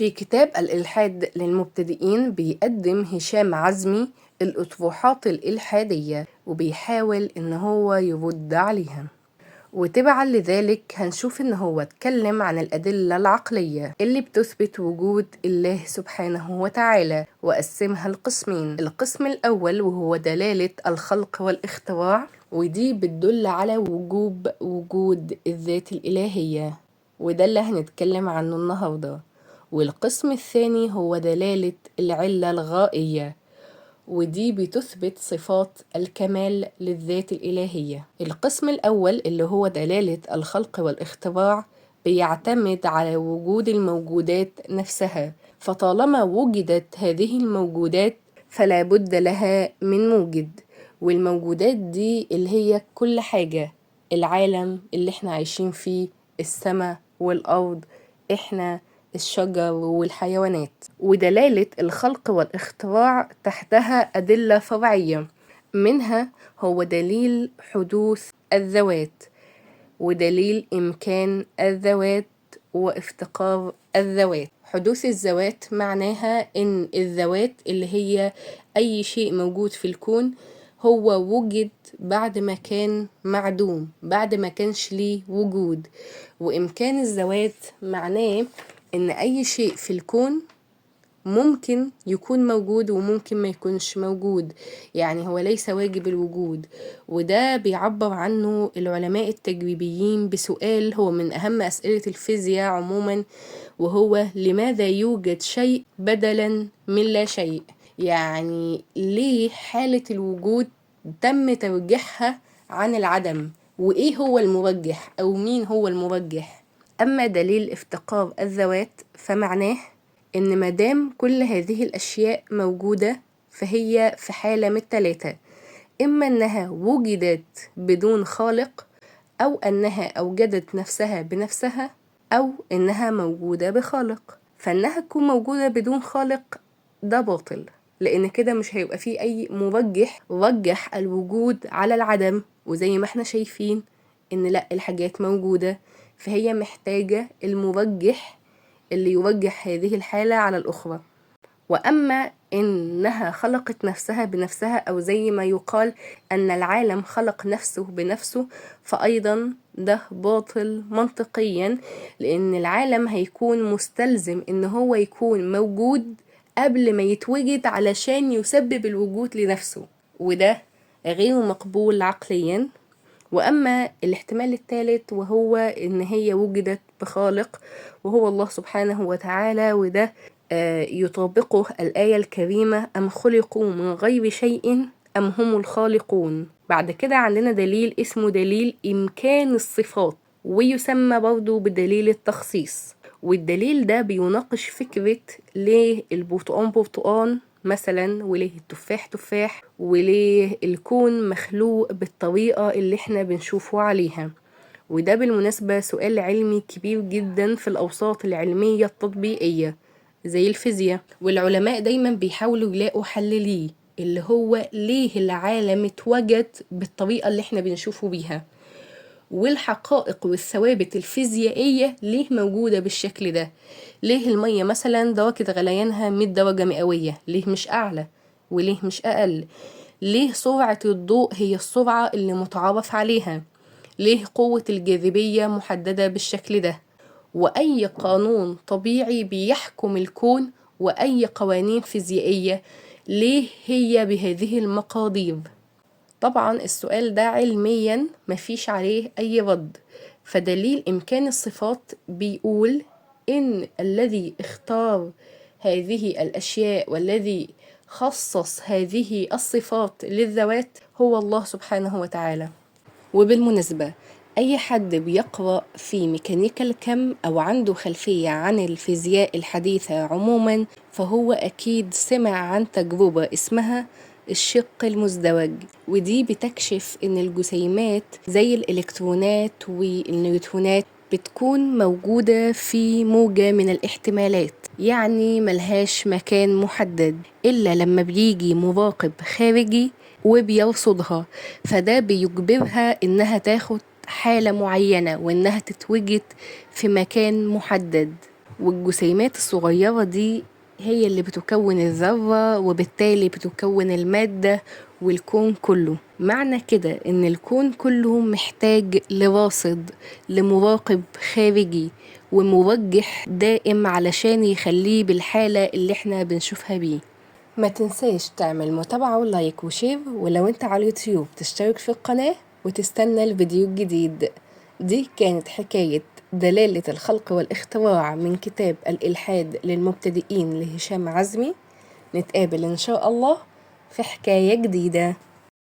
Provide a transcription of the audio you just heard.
في كتاب الإلحاد للمبتدئين بيقدم هشام عزمي الأطروحات الإلحادية وبيحاول إن هو يرد عليها، وتبعا لذلك هنشوف إن هو اتكلم عن الأدلة العقلية اللي بتثبت وجود الله سبحانه وتعالى وقسمها لقسمين. القسم الأول وهو دلالة الخلق والاختراع، ودي بتدل على وجود الذات الإلهية، وده اللي هنتكلم عنه النهاردة. والقسم الثاني هو دلالة العلة الغائية، ودي بتثبت صفات الكمال للذات الإلهية. القسم الأول اللي هو دلالة الخلق والاختراع بيعتمد على وجود الموجودات نفسها، فطالما وجدت هذه الموجودات فلا بد لها من موجد، والموجودات دي اللي هي كل حاجة، العالم اللي احنا عايشين فيه، السماء والأرض، احنا الشجر والحيوانات. ودلالة الخلق والاختراع تحتها أدلة فرعية، منها هو دليل حدوث الذوات، ودليل إمكان الذوات وافتقار الذوات. حدوث الذوات معناها إن الذوات اللي هي أي شيء موجود في الكون هو وجد بعد ما كان معدوم، بعد ما كانش ليه وجود. وإمكان الذوات معناه إن أي شيء في الكون ممكن يكون موجود وممكن ما يكونش موجود، يعني هو ليس واجب الوجود. وده بيعبر عنه العلماء التجريبيين بسؤال هو من أهم أسئلة الفيزياء عموما، وهو لماذا يوجد شيء بدلا من لا شيء؟ يعني ليه حالة الوجود تم ترجيحها عن العدم، وإيه هو المرجح أو مين هو المرجح؟ أما دليل افتقار الذوات فمعناه إن مادام كل هذه الأشياء موجودة فهي في حالة من التلاتة، إما أنها وجدت بدون خالق، أو أنها أوجدت نفسها بنفسها، أو أنها موجودة بخالق. فأنها تكون موجودة بدون خالق ده باطل، لأن كده مش هيبقى فيه أي مرجح رجح الوجود على العدم. وزي ما احنا شايفين إن لأ، الحاجات موجودة، فهي محتاجة المرجح اللي يرجح هذه الحالة على الأخرى. وأما إنها خلقت نفسها بنفسها، أو زي ما يقال أن العالم خلق نفسه بنفسه، فأيضا ده باطل منطقيا، لأن العالم هيكون مستلزم إن هو يكون موجود قبل ما يتوجد علشان يسبب الوجود لنفسه، وده غير مقبول عقليا. وأما الاحتمال الثالث وهو إن هي وجدت بخالق وهو الله سبحانه وتعالى، وده يطابقه الآية الكريمة أم خلقوا من غير شيء أم هم الخالقون. بعد كده عندنا دليل اسمه دليل إمكان الصفات، ويسمى برضو بدليل التخصيص. والدليل ده بيناقش فكرة ليه البرتقان برتقان مثلا، وليه التفاح تفاح، وليه الكون مخلوق بالطريقة اللي احنا بنشوفه عليها. وده بالمناسبة سؤال علمي كبير جدا في الأوساط العلمية التطبيقية زي الفيزياء، والعلماء دايما بيحاولوا يلاقوا حل ليه، اللي هو ليه العالم اتوجد بالطريقة اللي احنا بنشوفه بيها، والحقائق والثوابت الفيزيائية ليه موجودة بالشكل ده. ليه المية مثلا درجة غليانها 100 درجة مئوية، ليه مش أعلى وليه مش أقل؟ ليه سرعة الضوء هي السرعة اللي متعارف عليها؟ ليه قوة الجاذبية محددة بالشكل ده؟ وأي قانون طبيعي بيحكم الكون، وأي قوانين فيزيائية ليه هي بهذه المقادير؟ طبعا السؤال ده علميا مفيش عليه أي رد. فدليل إمكان الصفات بيقول إن الذي اختار هذه الأشياء والذي خصص هذه الصفات للذوات هو الله سبحانه وتعالى. وبالمناسبة أي حد بيقرأ في ميكانيكا الكم أو عنده خلفية عن الفيزياء الحديثة عموما، فهو أكيد سمع عن تجربة اسمها الشق المزدوج، ودي بتكشف إن الجسيمات زي الإلكترونات والنيوترونات بتكون موجودة في موجة من الاحتمالات، يعني ملهاش مكان محدد إلا لما بيجي مراقب خارجي وبيرصدها، فده بيجبرها إنها تاخد حالة معينة وإنها تتوجد في مكان محدد. والجسيمات الصغيرة دي هي اللي بتكون الذرة، وبالتالي بتكون المادة والكون كله. معنى كده إن الكون كله محتاج لراصد، لمراقب خارجي وموجه دائم علشان يخليه بالحالة اللي احنا بنشوفها بيه. ما تنساش تعمل متابعة ولايك وشير، ولو انت على اليوتيوب تشترك في القناة وتستنى الفيديو الجديد. دي كانت حكاية دلالة الخلق والاختراع من كتاب الإلحاد للمبتدئين لهشام عزمي. نتقابل إن شاء الله في حكاية جديدة.